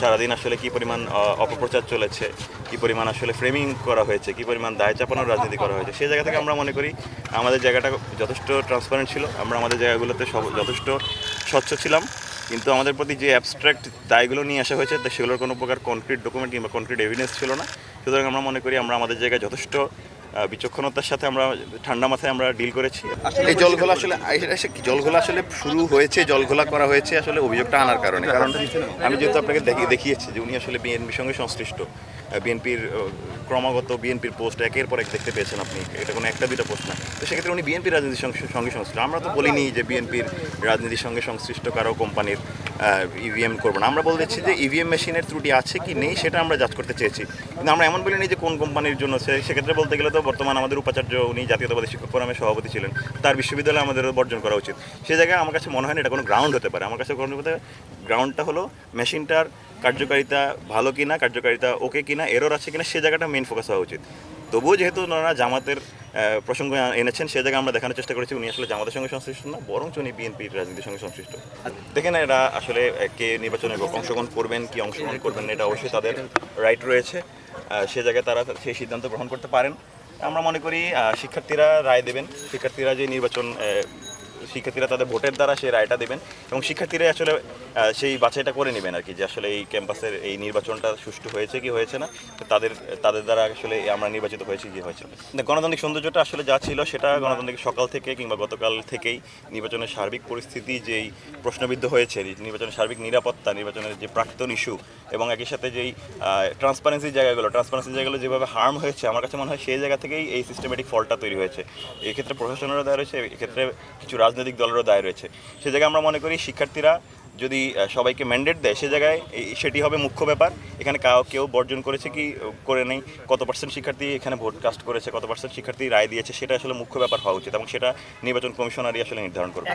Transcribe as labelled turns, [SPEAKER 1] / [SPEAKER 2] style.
[SPEAKER 1] সারাদিন আসলে কী পরিমাণ অপপ্রচার চলেছে, কী পরিমাণ আসলে ফ্রেমিং করা হয়েছে, কী পরিমাণ দায় চাপানোর রাজনীতি করা হয়েছে, সেই জায়গা থেকে আমরা মনে করি আমাদের জায়গাটা যথেষ্ট ট্রান্সপারেন্ট ছিল। আমরা আমাদের জায়গাগুলোতে যথেষ্ট স্বচ্ছ ছিলাম, কিন্তু আমাদের প্রতি যে অ্যাবস্ট্রাক্ট দায়গুলো নিয়ে আসা হয়েছে সেগুলোর কোনো প্রকার কনক্রিট ডকুমেন্ট কিংবা কনক্রিট এভিডেন্স ছিল না। সুতরাং আমরা মনে করি আমরা আমাদের জায়গায় যথেষ্ট বিচক্ষণতার সাথে আমরা ঠান্ডা মাথায় আমরা ডিল করেছি।
[SPEAKER 2] এই জলঘোলা আসলে জলঘোলা আসলে শুরু হয়েছে, জলঘোলা করা হয়েছে আসলে অভিযোগটা আনার কারণে। কারণ
[SPEAKER 1] আমি যেহেতু আপনাকে দেখিয়েছি যে উনি আসলে বিএনপির সঙ্গে সংশ্লিষ্ট, বিএনপির ক্রমাগত বিএনপির পোস্ট একের পর এক দেখতে পেয়েছেন আপনি, এটা কোনো একটা দুইটা পোস্ট না। তো সেক্ষেত্রে উনি বিএনপির রাজনীতির সঙ্গে সংশ্লিষ্ট। আমরা তো বলিনি যে বিএনপির রাজনীতির সঙ্গে সংশ্লিষ্ট কারো কোম্পানির ইভিএম করবো না। আমরা বলে দিচ্ছি যে ইভিএম মেশিনের ত্রুটি আছে কি নেই সেটা আমরা যাচ করতে চেয়েছি, কিন্তু আমরা এমন বলিনি যে কোন কোম্পানির জন্য। সেক্ষেত্রে বলতে গেলে তো বর্তমান আমাদের উপাচার্য উনি জাতীয়তাবাদী শিক্ষক ফোরামের সভাপতি ছিলেন, তার বিশ্ববিদ্যালয়ে আমাদের বর্জন করা উচিত। সেই জায়গায় আমার কাছে মনে হয় না এটা কোনো গ্রাউন্ড হতে পারে। আমার কাছে গ্রাউন্ডটা হলো মেশিনটার কার্যকারিতা ভালো কিনা, কার্যকারিতা ওকে কিনা, এরর আছে কিনা, সে জায়গাটা মেইন ফোকাস হওয়া উচিত। তবুও যেহেতু ওনারা জামাতের প্রসঙ্গ এনেছেন, সে জায়গায় আমরা দেখানোর চেষ্টা করেছি উনি আসলে জামাতের সঙ্গে সংশ্লিষ্ট না, বরং উনি বিএনপির রাজনীতির সঙ্গে সংশ্লিষ্ট। দেখেন, এরা আসলে কে নির্বাচনে অংশগ্রহণ করবেন কি অংশগ্রহণ করবেন না, এটা অবশ্যই তাদের রাইট রয়েছে। সে জায়গায় তারা সেই সিদ্ধান্ত গ্রহণ করতে পারেন। আমরা মনে করি শিক্ষার্থীরা রায় দেবেন, শিক্ষার্থীরা যে শিক্ষার্থীরা তাদের ভোটের দ্বারা সেই রায়টা দেবেন, এবং শিক্ষার্থীরা আসলে সেই বাছাইটা করে নেবেন আর কি, যে আসলে এই ক্যাম্পাসের এই নির্বাচনটা সুষ্ঠু হয়েছে কি হয়েছে না, তাদের দ্বারা আসলে আমরা নির্বাচিত হয়েছি কি হয়েছে। গণতান্ত্রিক সৌন্দর্যটা আসলে যা ছিল সেটা গণতান্ত্রিক সকাল থেকে কিংবা গতকাল থেকেই নির্বাচনের সার্বিক পরিস্থিতি যেই প্রশ্নবিদ্ধ হয়েছে, নির্বাচনের সার্বিক নিরাপত্তা, নির্বাচনের যে প্রাক্তন ইস্যু, এবং একই সাথে যেই ট্রান্সপারেন্সির জায়গাগুলো যেভাবে হার্ম হয়েছে, আমার কাছে মনে হয় সেই জায়গা থেকেই এই সিস্টেমেটিক ফলটা তৈরি হয়েছে। এক্ষেত্রে প্রশাসনেরও দায় রয়েছে, এক্ষেত্রে কিছু রাজনৈতিক দলেরও দায় রয়েছে। সে জায়গায় আমরা মনে করি শিক্ষার্থীরা যদি সবাইকে ম্যান্ডেট দেয়, সে জায়গায় সেটি হবে মুখ্য ব্যাপার। এখানে কেউ বর্জন করেছে কি করে নেই, কত পার্সেন্ট শিক্ষার্থী এখানে ভোট কাস্ট করেছে, কত পার্সেন্ট শিক্ষার্থী রায় দিয়েছে, সেটা আসলে মুখ্য ব্যাপার হওয়া উচিত, এবং সেটা নির্বাচন কমিশনারই আসলে নির্ধারণ করবে।